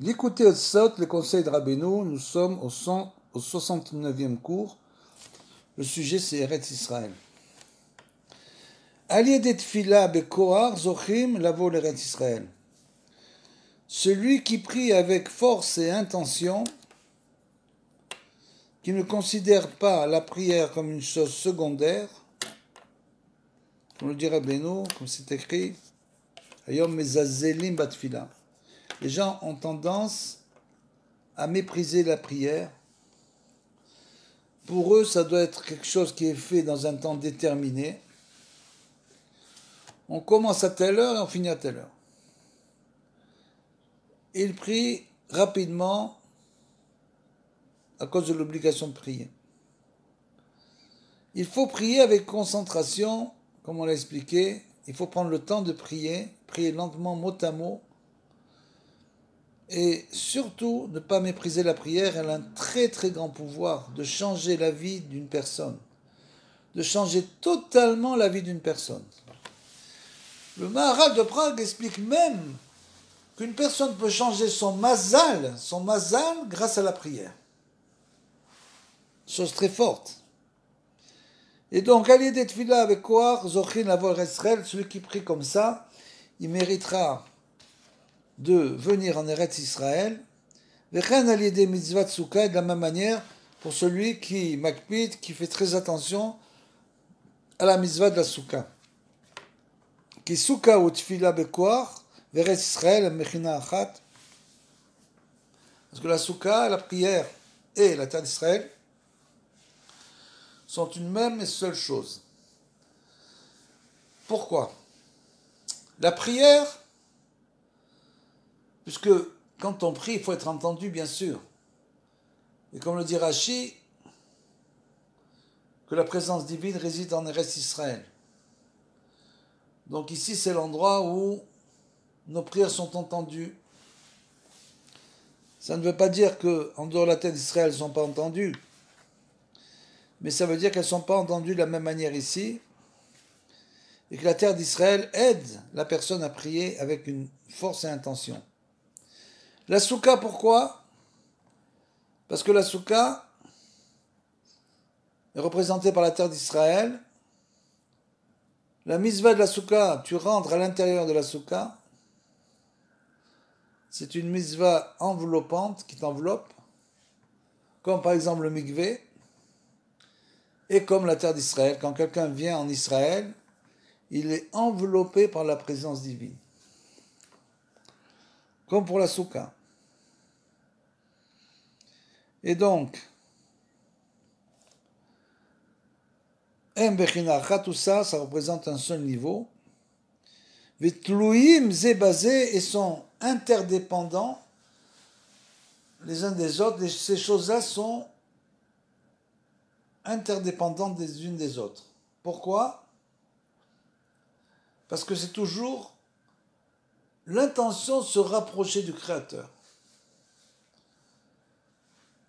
L'écouter au Sot, le conseil de Rabbeinu, nous sommes au 69e cours. Le sujet c'est Eretz Israël. Allié des Tfila Bekoar Zochim Lavo l'Eretz Israël. Celui qui prie avec force et intention, qui ne considère pas la prière comme une chose secondaire, comme le dit Rabbeinu, comme c'est écrit, Ayom Mezazelim Batfila. Les gens ont tendance à mépriser la prière. Pour eux, ça doit être quelque chose qui est fait dans un temps déterminé. On commence à telle heure et on finit à telle heure. Ils prient rapidement à cause de l'obligation de prier. Il faut prier avec concentration, comme on l'a expliqué. Il faut prendre le temps de prier lentement, mot à mot. Et surtout, ne pas mépriser la prière. Elle a un très très grand pouvoir de changer la vie d'une personne. De changer totalement la vie d'une personne. Le Maharal de Prague explique même qu'une personne peut changer son mazal grâce à la prière. Chose très forte. Et donc, allié des tefila avec Koar, Zochin Lavol Israël, celui qui prie comme ça, il méritera de venir en Eretz Israël. Vechen allié des mitzvah Tsouka, de la même manière, pour celui qui makpid, qui fait très attention à la mitzvah de la Souka. Qui Souka ou tefila bekoar, Eretz Israël, mechina achat. Parce que la Souka, la prière et la terre d'Israël sont une même et seule chose. Pourquoi? La prière, puisque quand on prie, il faut être entendu, bien sûr. Et comme le dit Rashi, que la présence divine réside en Eretz Israël. Donc ici, c'est l'endroit où nos prières sont entendues. Ça ne veut pas dire qu'en dehors de la terre d'Israël, elles ne sont pas entendues. Mais ça veut dire qu'elles ne sont pas entendues de la même manière ici. Et que la terre d'Israël aide la personne à prier avec une force et intention. La souka, pourquoi? Parce que la souka est représentée par la terre d'Israël. La mitzvah de la souka, tu rentres à l'intérieur de la souka. C'est une mitzvah enveloppante qui t'enveloppe, comme par exemple le mikvé, et comme la terre d'Israël. Quand quelqu'un vient en Israël, il est enveloppé par la présence divine. Comme pour la souka. Et donc, tout ça, ça représente un seul niveau. Vitlouim zébazé et sont interdépendants les uns des autres. Ces choses-là sont interdépendantes des unes des autres. Pourquoi? Parce que c'est toujours l'intention de se rapprocher du Créateur.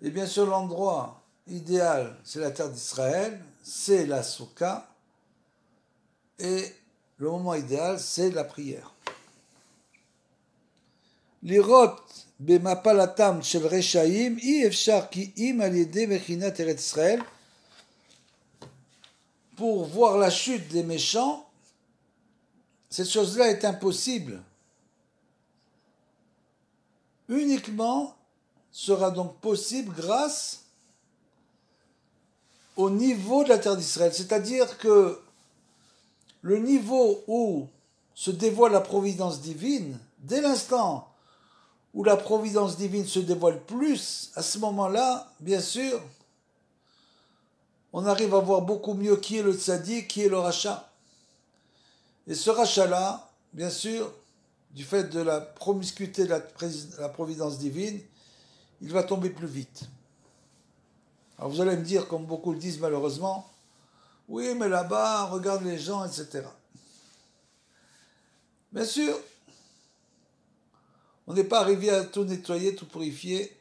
Et bien sûr, l'endroit idéal, c'est la terre d'Israël, c'est la Souka, et le moment idéal, c'est la prière. Lirot bemapalatam shel reshaim i efshar ki im al yedei mechinat Eretz Israël. Pour voir la chute des méchants, cette chose-là est impossible. Uniquement sera donc possible grâce au niveau de la terre d'Israël. C'est-à-dire que le niveau où se dévoile la providence divine, dès l'instant où la providence divine se dévoile plus, à ce moment-là, bien sûr, on arrive à voir beaucoup mieux qui est le tzaddik, qui est le rachat. Et ce rachat-là, bien sûr, du fait de la promiscuité de la providence divine, il va tomber plus vite. Alors vous allez me dire, comme beaucoup le disent malheureusement, oui, mais là-bas, regarde les gens, etc. Bien sûr, on n'est pas arrivé à tout nettoyer, tout purifier.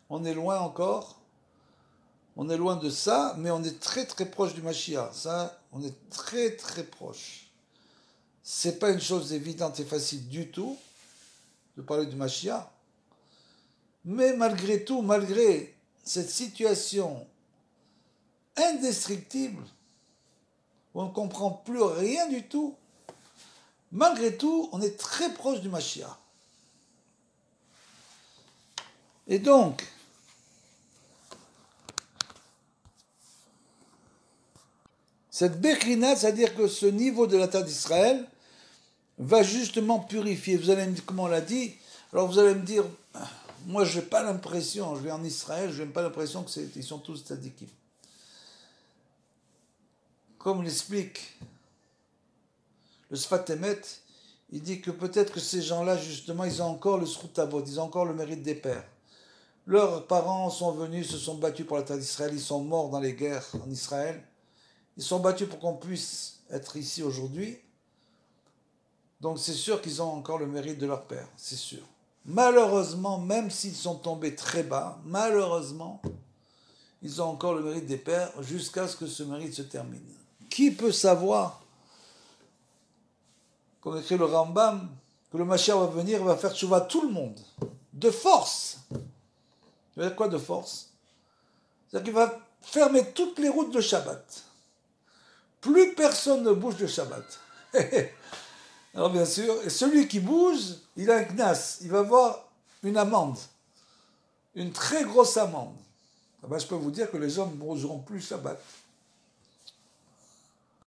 On est loin encore. On est loin de ça, mais on est très très proche du Mashiach. Ça, on est très très proche. C'est pas une chose évidente et facile du tout de parler du Mashiach. Mais malgré tout, malgré cette situation indestructible, où on ne comprend plus rien du tout, malgré tout, on est très proche du Mashiach. Et donc, cette Bechina, c'est-à-dire que ce niveau de la terre d'Israël va justement purifier. Vous allez me dire, comment on l'a dit, alors vous allez me dire, moi je n'ai pas l'impression, je vais en Israël, je n'ai pas l'impression qu'ils sont tous tzadikim. Comme l'explique le Sfat Emet, il dit que peut-être que ces gens-là, justement, ils ont encore le Zchut Avot, ils ont encore le mérite des pères. Leurs parents sont venus, se sont battus pour la terre d'Israël, ils sont morts dans les guerres en Israël. Ils sont battus pour qu'on puisse être ici aujourd'hui. Donc c'est sûr qu'ils ont encore le mérite de leur père, c'est sûr. Malheureusement, même s'ils sont tombés très bas, malheureusement, ils ont encore le mérite des pères jusqu'à ce que ce mérite se termine. Qui peut savoir, comme écrit le Rambam, que le Mashiach va venir et va faire tchouva tout le monde, de force. Ça veut dire quoi de force? C'est-à-dire qu'il va fermer toutes les routes de Shabbat. Plus personne ne bouge de Shabbat. Alors bien sûr, et celui qui bouge, il a un knas, il va avoir une amende, une très grosse amende. Ah ben, je peux vous dire que les gens ne bougeront plus Shabbat.